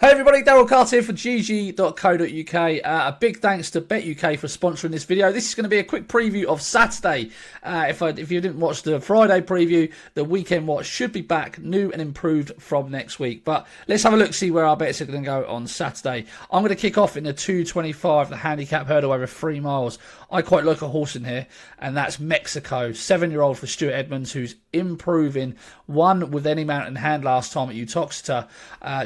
Hey everybody, Daryl Carter here for GG.CO.UK. A big thanks to Bet.UK for sponsoring this video. This is going to be a quick preview of Saturday. If you didn't watch the Friday preview, the weekend watch should be back new and improved from next week. But let's have a look, see where our bets are going to go on Saturday. I'm going to kick off in the 225, the Handicap Hurdle over 3 miles. I quite like a horse in here, and that's Mexico. 7-year-old for Stuart Edmonds, who's improving. Won with Any Mountain Hand last time at Uttoxeter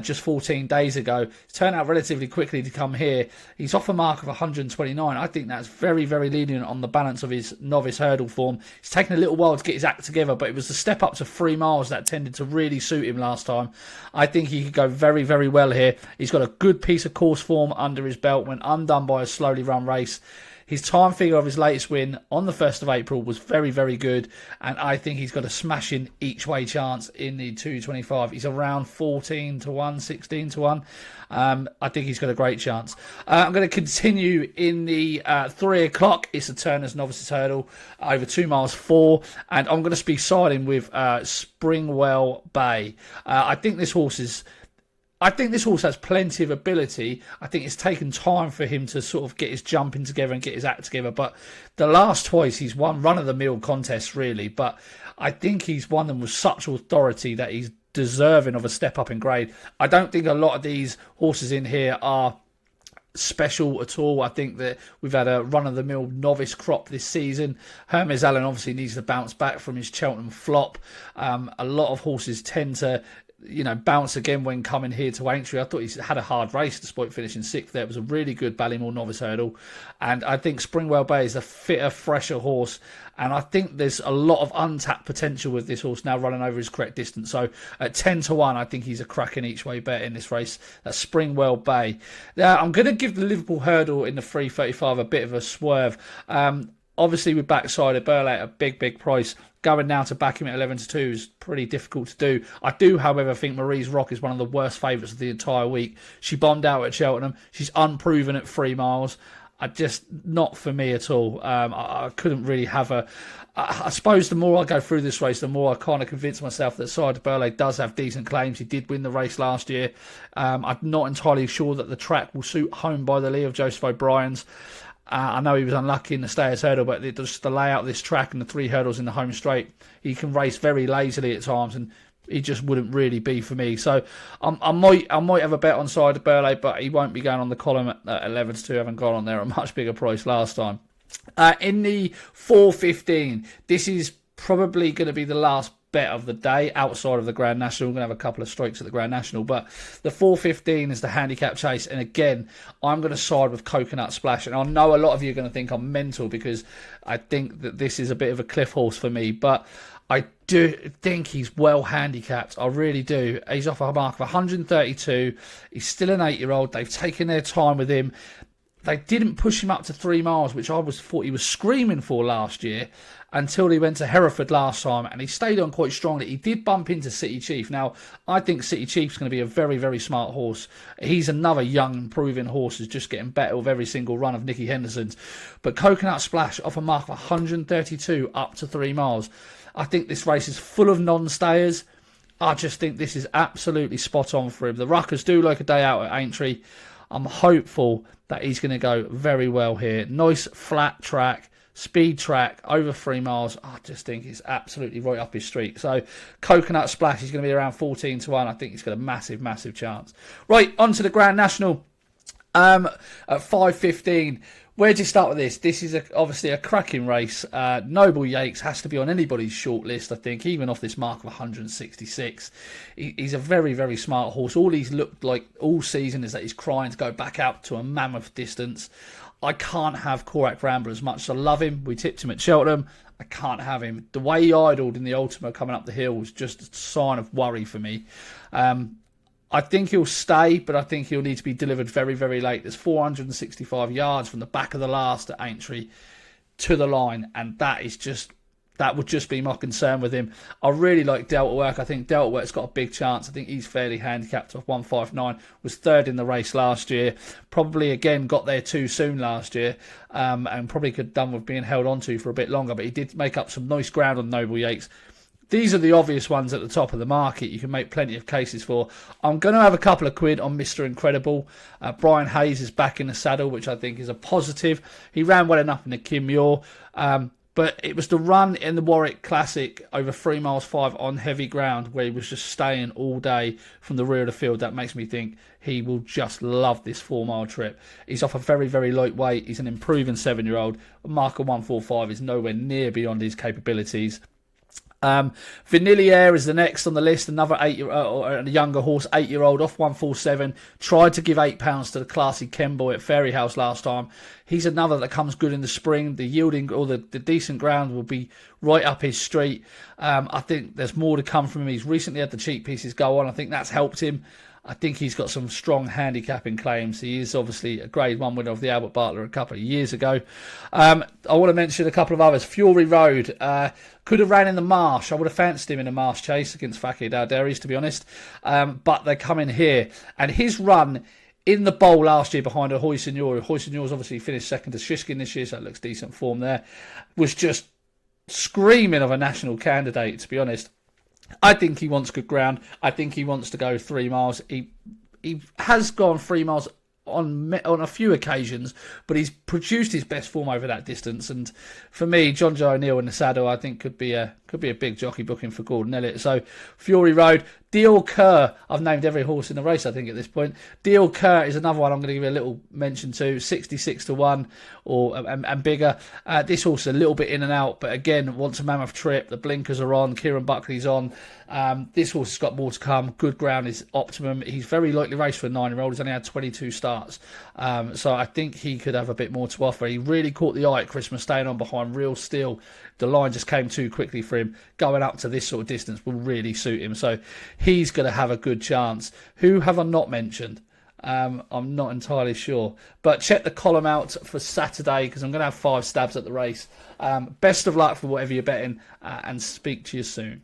just 14 days ago. It's turned out relatively quickly to come here. He's off a mark of 129. I think that's very, very lenient on the balance of his novice hurdle form. It's taken a little while to get his act together, but it was the step up to 3 miles that tended to really suit him last time. I think he could go very, very well here. He's got a good piece of course form under his belt when undone by a slowly run race. His time figure of his latest win on the 1st of April was very, very good. And I think he's got a smashing each way chance in the 225. He's around 14 to 1, 16 to 1. I think he's got a great chance. I'm going to continue in the 3 o'clock. It's the Turner's Novices Hurdle over 2 miles 4. And I'm going to be siding with Springwell Bay. I think this horse has plenty of ability. I think it's taken time for him to sort of get his jumping together and get his act together. But the last twice he's won run-of-the-mill contests, really. But I think he's won them with such authority that he's deserving of a step up in grade. I don't think a lot of these horses in here are special at all. I think that we've had a run-of-the-mill novice crop this season. Hermes Allen obviously needs to bounce back from his Cheltenham flop. A lot of horses tend to bounce again when coming here to Aintree. I thought he had a hard race despite finishing 6th there. It was a really good Ballymore Novice Hurdle. And I think Springwell Bay is a fitter, fresher horse. And I think there's a lot of untapped potential with this horse now running over his correct distance. So at 10 to 1, I think he's a cracking each way bet in this race. That's Springwell Bay. Now, I'm going to give the Liverpool Hurdle in the 3:35 a bit of a swerve. Obviously, with backside of Burley at a big price, going now to back him at 11 to 2 is pretty difficult to do. I do, however, think Marie's Rock is one of the worst favourites of the entire week. She bombed out at Cheltenham. She's unproven at 3 miles. Not for me at all. I couldn't really have a... I suppose the more I go through this race, the more I kind of convince myself that Side Burley does have decent claims. He did win the race last year. I'm not entirely sure that the track will suit Home by the Lee of Joseph O'Brien's. I know he was unlucky in the Stayers Hurdle, but just the layout of this track and the 3 hurdles in the home straight, he can race very lazily at times, and he just wouldn't really be for me. So I might have a bet on Side of Burley, but he won't be going on the column at 11 to 2. Haven't gone on there at a much bigger price last time. In the 4:15, this is probably going to be the last bet of the day outside of the Grand National. We're going to have a couple of strikes at the Grand National, but the 4:15 is the Handicap Chase, and again I'm going to side with Coconut Splash. And I know a lot of you are going to think I'm mental because I think that this is a bit of a cliff horse for me, but I do think he's well handicapped. I really do. He's off a mark of 132. He's still an 8-year-old. They've taken their time with him. They didn't push him up to 3 miles, which I thought he was screaming for last year, until he went to Hereford last time, and he stayed on quite strongly. He did bump into City Chief. Now, I think City Chief's going to be a very, very smart horse. He's another young, improving horse who's just getting better with every single run of Nicky Henderson's. But Coconut Splash off a mark of 132 up to 3 miles. I think this race is full of non-stayers. I just think this is absolutely spot on for him. The ruckers do like a day out at Aintree. I'm hopeful that he's going to go very well here. Nice flat track, speed track, over 3 miles. I just think it's absolutely right up his street. So Coconut Splash is going to be around 14 to 1. I think he's got a massive chance. Right, on to the Grand National at 5:15. Where do you start with this? This is obviously a cracking race. Noble Yakes has to be on anybody's short list, I think, even off this mark of 166. He's a very, very smart horse. All he's looked like all season is that he's crying to go back out to a mammoth distance. I can't have Korak Rambler as much as I love him. We tipped him at Cheltenham. I can't have him. The way he idled in the Ultima coming up the hill was just a sign of worry for me. I think he'll stay, but I think he'll need to be delivered very, very late. There's 465 yards from the back of the last at Aintree to the line, and that would just be my concern with him. I really like Delta Work. I think Delta Work's got a big chance. I think he's fairly handicapped off 159. Was 3rd in the race last year. Probably, again, got there too soon last year, and probably could have done with being held on to for a bit longer, but he did make up some nice ground on Noble Yakes. These are the obvious ones at the top of the market. You can make plenty of cases for. I'm going to have a couple of quid on Mr. Incredible. Brian Hayes is back in the saddle, which I think is a positive. He ran well enough in the Kim Muir. But it was the run in the Warwick Classic over 3 miles 5 on heavy ground where he was just staying all day from the rear of the field. That makes me think he will just love this 4 mile trip. He's off a very, very light weight. He's an improving 7-year-old. A marker 145 is nowhere near beyond his capabilities. Vanillier is the next on the list, another 8-year-old, a younger horse, 8-year-old, off 147. Tried to give £8 to the classy Ken Boy at Fairyhouse last time. He's another that comes good in the spring. The yielding or the decent ground will be right up his street. I think there's more to come from him. He's recently had the cheap pieces go on. I think that's helped him. I think he's got some strong handicapping claims. He is obviously a Grade 1 winner of the Albert Bartlett a couple of years ago. I want to mention a couple of others. Fury Road could have ran in the Marsh. I would have fancied him in a Marsh chase against Fakir Dowderis, to be honest. But they come in here. And his run in the bowl last year behind a Hoy Signor. Hoy Signor's obviously finished second to Shishkin this year, so it looks decent form there. Was just screaming of a national candidate, to be honest. I think he wants good ground. I think he wants to go 3 miles. He has gone 3 miles on a few occasions, but he's produced his best form over that distance. And for me, John Joe O'Neill in the saddle, I think could be a big jockey booking for Gordon Elliott. So Fury Road, Diol Kerr. I've named every horse in the race, I think, at this point. Diol Kerr is another one I'm going to give you a little mention to. 66 to 1 and bigger. This horse is a little bit in and out, but again, wants a mammoth trip. The blinkers are on. Kieran Buckley's on. This horse has got more to come. Good ground is optimum. He's very likely raced for a 9-year-old. He's only had 22 starts. So I think he could have a bit more to offer. He really caught the eye at Christmas, staying on behind Real Steel. The line just came too quickly for him. Going up to this sort of distance will really suit him. So he's going to have a good chance. Who have I not mentioned? I'm not entirely sure. But check the column out for Saturday because I'm going to have 5 stabs at the race. Best of luck for whatever you're betting and speak to you soon.